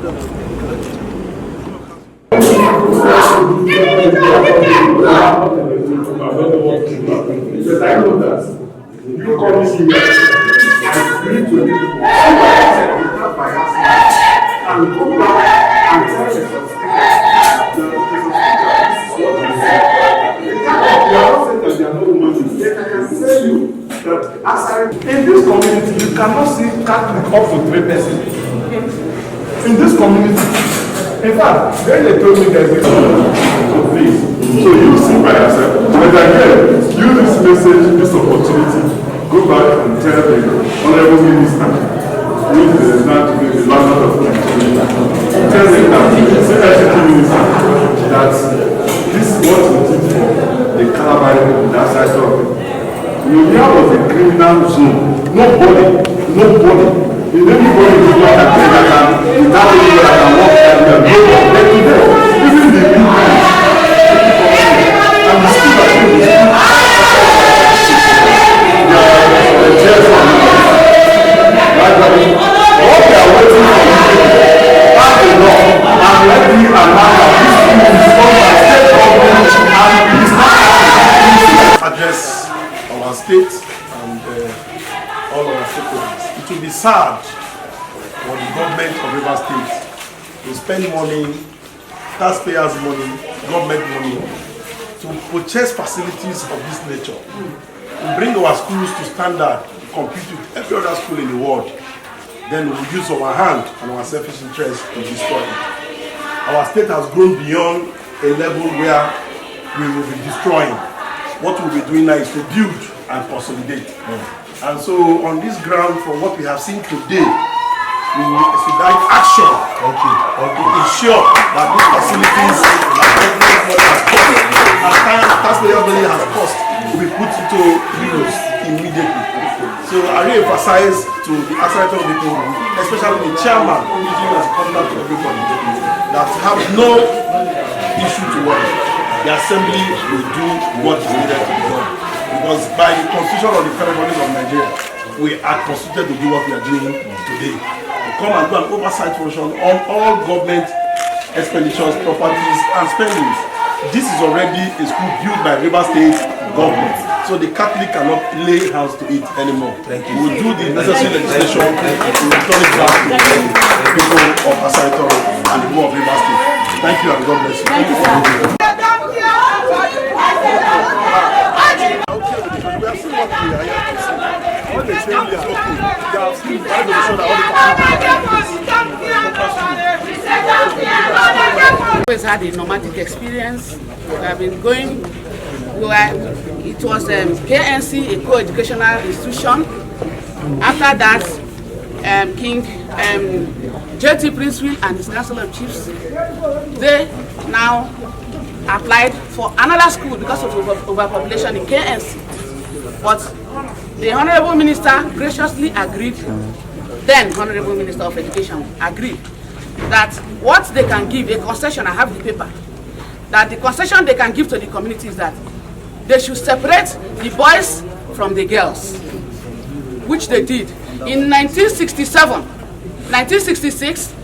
You come here and bring to people and go back and tell them in this community, you cannot see Catholic up to 3 persons. In this community, in fact, when they told me there's a to please, so you see by yourself. But again, use this message, this opportunity, go back and tell the Honorable Minister, who is now to be the landlord of Nigeria, tell them that, say that Minister, that this is what we did for the Calabar on that side of it. Nigeria was a criminal zone. Nobody, if anybody is not a criminal, without anybody that can walk down there, nobody, even the people, and the school that you what they are waiting for you, pass the law, and let me allow that this thing is done by state government and it is not address our state and all our stakeholders. It will be sad for the government of Rivers State to spend money, taxpayers' money, government money, to purchase facilities of this nature, to bring our schools to standard, to compete with every other school in the world. Then we will use our hand and our selfish interest to destroy it. Our state has grown beyond a level where we will be destroying. What we'll be doing now is to build and consolidate. And so on this ground, from what we have seen today, we will expedite action to ensure that these facilities taxpayer money has cost will be put into use immediately. So I really emphasize to the Accelerator people, especially the chairman, who is doing as a contact to everybody, that have no issue to worry. The assembly will do what is needed to be done. Because by the constitution of the Federal Republic of Nigeria, we are constituted to do what we are doing today. To come and do an oversight function on all government expenditures, properties, and spendings. This is already a school built by Rivers State government. So the Catholic cannot lay hands to it anymore. Thank you. We will do the necessary legislation to return it back to the people of Asaitor and the people of Rivers State. Thank you and God bless you. Thank you, sir. We have seen what we are here to see. What they say is okay. They have seen the resolution that all the always had a nomadic experience. We have been going. It was KNC, a co-educational institution. After that, King J.T. Princeville and his Council of Chiefs, they now applied for another school because of overpopulation in KNC. But the Honorable Minister graciously agreed, then Honorable Minister of Education agreed, that what they can give, a concession, I have the paper, that the concession they can give to the community is that they should separate the boys from the girls, which they did. In 1967, 1966,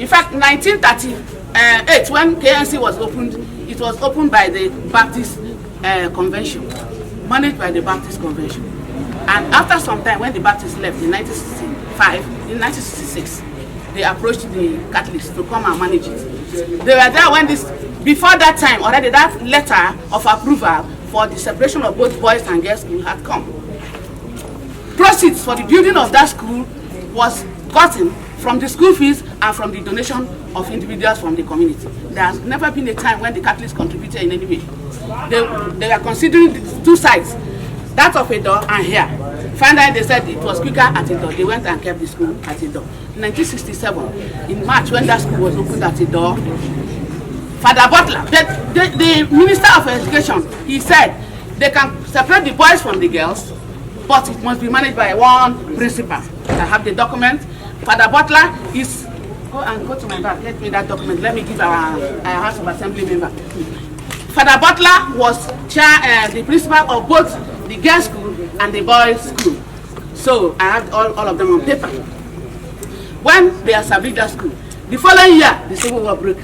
in fact 1938, when KNC was opened, it was opened by the Baptist Convention, managed by the Baptist Convention. And after some time, when the Baptists left in 1965, in 1966, they approached the Catholics to come and manage it. They were there when this, before that time, already that letter of approval for the separation of both boys and girls school had come. Proceeds for the building of that school was gotten from the school fees and from the donation of individuals from the community. There has never been a time when the Catholics contributed in any way. They were considering two sides, that of Edo and here. Finally, they said it was quicker at Edo. They went and kept the school at Edo. In 1967, in March, when that school was opened at Edo, Father Butler, the Minister of Education, he said they can separate the boys from the girls, but it must be managed by one principal. I have the document. Father Butler is, go to my bag, let me that document, let me give our House of Assembly member. Father Butler was the principal of both the girls' school and the boys' school. So I have all of them on paper. When they established that school, The following year, the Civil War broke,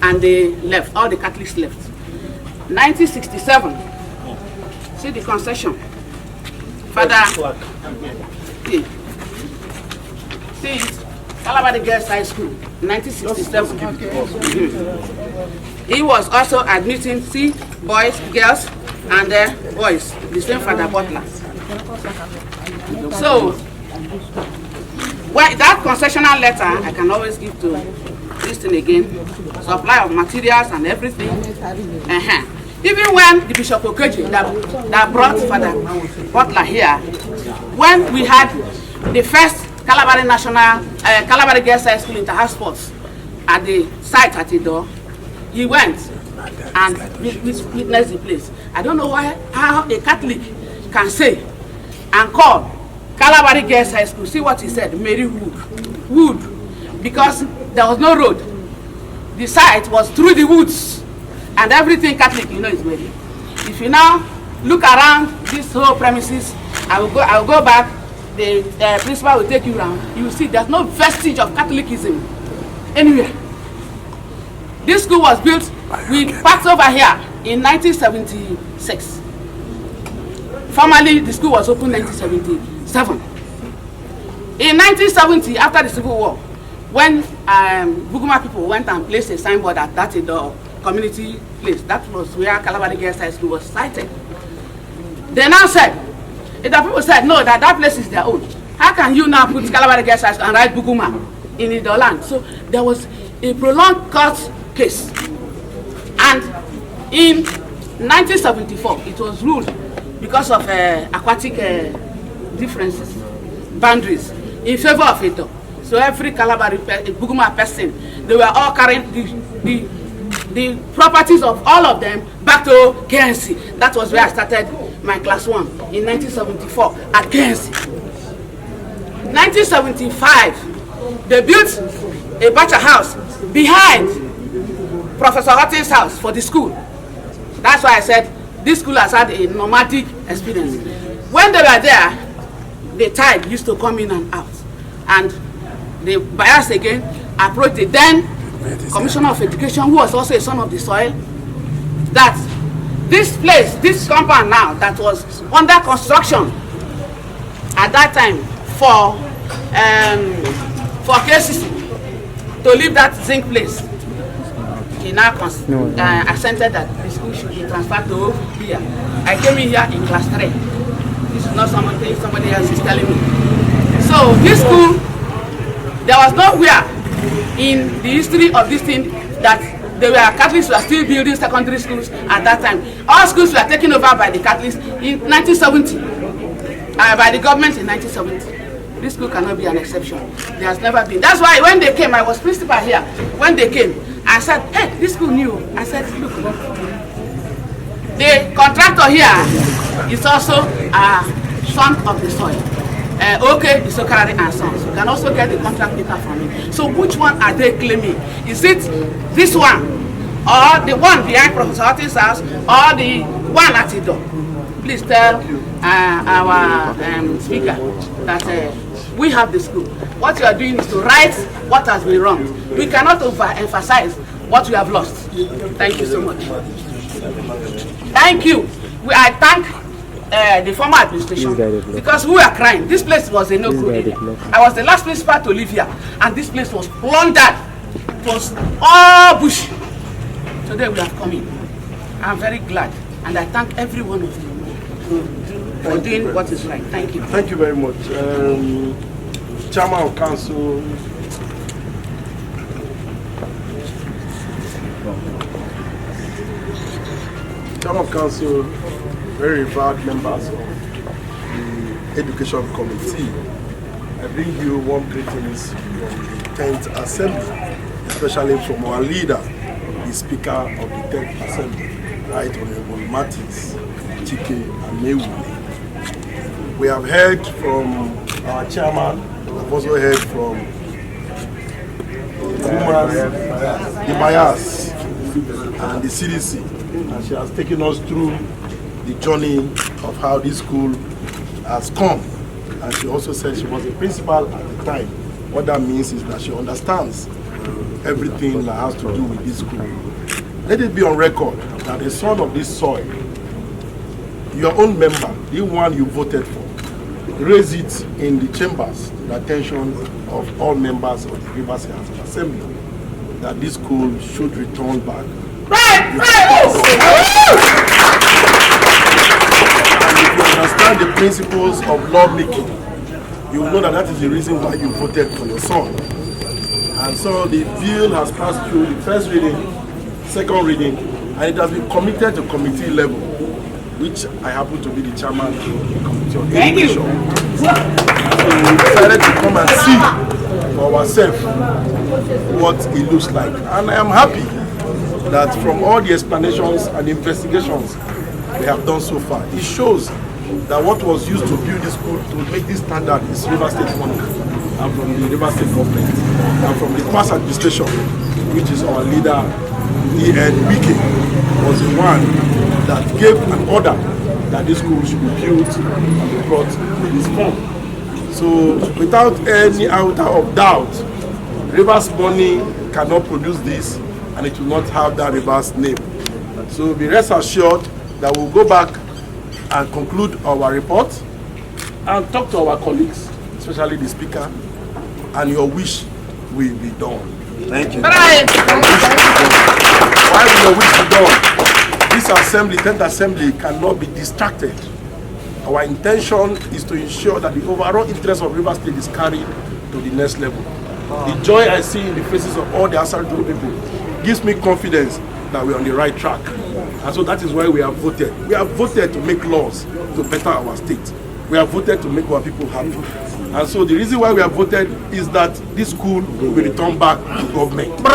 and they left. All the Catholics left. 1967. See the concession. Father. See it. Calabar Girls High School, 1967. He was also admitting boys, girls, and boys. The same Father Butler. So, that concessional letter, I can always give to this thing again. Supply of materials and everything. Even when the Bishop Okeji that brought Father Butler here, when we had the first Calabar National, Calabar Girls High School Inter-House Sports at the site at the door, he went and witnessed the place. I don't know how a Catholic can say and call Calabar Girls High School. See what he said, Mary Wood, because there was no road. The site was through the woods, and everything Catholic, you know, is Mary. If you now look around this whole premises, I will go back. The principal will take you around. You will see there's no vestige of Catholicism anywhere. This school was built. We passed over here in 1976. Formerly, the school was opened in 1977. In 1970, after the Civil War, when Buguma people went and placed a signboard at that community place, that was where Calabar Girls High School was sited. They now said, the people said, no, that place is their own. How can you now put Calabar Girls High School and write Buguma in the land? So there was a prolonged court case. And in 1974, it was ruled because of aquatic differences, boundaries, in favor of it. So every Calabar Buguma person, they were all carrying the properties of all of them back to KNC. That was where I started my class 1 in 1974 at KNC. 1975, they built a bachelor house behind Professor Hutton's house for the school. That's why I said this school has had a nomadic experience. When they were there, the tide used to come in and out. And the buyers again approached the then Commissioner of Education, who was also a son of the soil, that this place, this compound now that was under construction at that time for KCC to leave that zinc place, he now assented that the school should be transferred to here. I came in here in class 3. This is not somebody else is telling me. So this school, there was nowhere in the history of this thing that Catholics were still building secondary schools at that time. All schools were taken over by the Catholics in 1970, by the government in 1970. This school cannot be an exception. There has never been. That's why when they came, I was principal here. When they came, I said, hey, this school new. I said, look, the contractor here is also a son of the soil. Okay, the Sokarari and Sons. You can also get the contract paper from me. So which one are they claiming? Is it this one, or the one behind Professor Hutton's house, or the one at the door? Please tell our speaker that we have the school. What you are doing is to right what has been wrong. We cannot overemphasize what we have lost. Thank you so much. Thank you. I thank the former administration, because we were crying. This place was a no-go area. I was the last principal to live here, and this place was plundered. It was all bush. Today we have come in. I'm very glad, and I thank every one of you for doing what is right. Thank you. Thank you very much. Chairman of Council. Chairman of Council, very revered members of the Education Committee, I bring you warm greetings from the 10th Assembly, especially from our leader, the Speaker of the 10th Assembly, Right Honorable Martins, Chike Amewu. We have heard from our chairman, we have also heard from the Bias and the CDC, and she has taken us through the journey of how this school has come. And she also said she was a principal at the time. What that means is that she understands everything that has to do with this school. Let it be on record that the son of this soil, your own member, the one you voted for, raise it in the chambers, the attention of all members of the Rivers State House of Assembly, that this school should return back. And if you understand the principles of lawmaking, you will know that that is the reason why you voted for your son. And so the bill has passed through the first reading, second reading, and it has been committed to committee level, which I happen to be the chairman of the Committee on Education. So we decided to come and see for ourselves what it looks like. And I am happy that from all the explanations and investigations we have done so far, it shows that what was used to build this school to make this standard is River State money, and from the River State government, and from the past administration, which is our leader, Wike, was the one that gave an order that this school should be built and be brought to this form. So without any iota of doubt, Rivers money cannot produce this, and it will not have that Rivers name. So be rest assured that we'll go back and conclude our report and talk to our colleagues, especially the speaker, and your wish will be done. Thank you. Why will your wish be done? This assembly, 10th assembly, cannot be distracted. Our intention is to ensure that the overall interest of River State is carried to the next level. The joy I see in the faces of all the Asante people gives me confidence that we're on the right track. And so that is why we have voted. We have voted to make laws to better our state. We have voted to make our people happy. And so the reason why we have voted is that this school will return back to government. When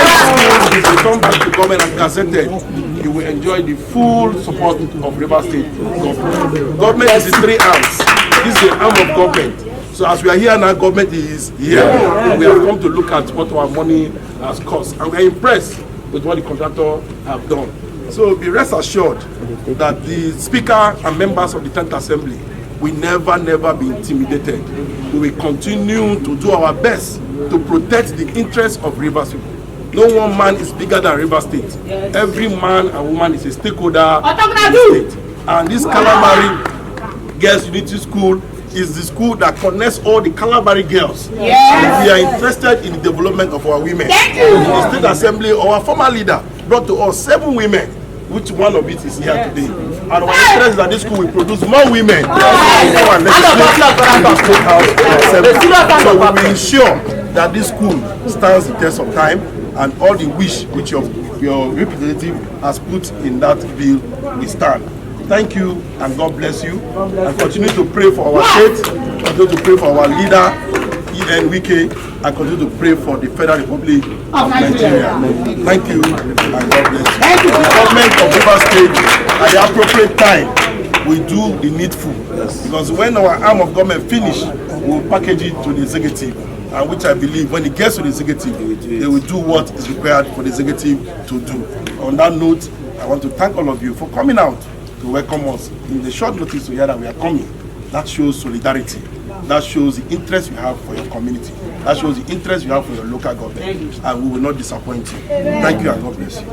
this school is returned back to government and gazetted, you will enjoy the full support of River State government. Government is the three arms. This is the arm of government. So as we are here now, government is here. We have come to look at what our money has cost, and we are impressed with what the contractor have done. So be rest assured that the speaker and members of the 10th assembly will never be intimidated. We will continue to do our best to protect the interests of Rivers people. No one man is bigger than River State. Every man and woman is a stakeholder in the state. And this Calamari Girls Unity School is the school that connects all the Calabari girls. Yes. We are interested in the development of our women. In the State Assembly, our former leader brought to us 7 women, which one of it is here today. And our interest is that this school will produce more women. So we will ensure that this school stands the test of time, and all the wish which your representative has put in that bill will stand. Thank you, and God bless you. And continue to pray for our state, continue to pray for our leader, Wike, and continue to pray for the Federal Republic of Nigeria. Thank you, and God bless you. The government of River State, at the appropriate time, will do the needful. Because when our arm of government finish, we will package it to the executive. And which I believe, when it gets to the executive, they will do what is required for the executive to do. On that note, I want to thank all of you for coming out to welcome us in the short notice to hear that we are coming. That shows solidarity. That shows the interest you have for your community. That shows the interest you have for your local government. And we will not disappoint you. Thank you, and God bless you.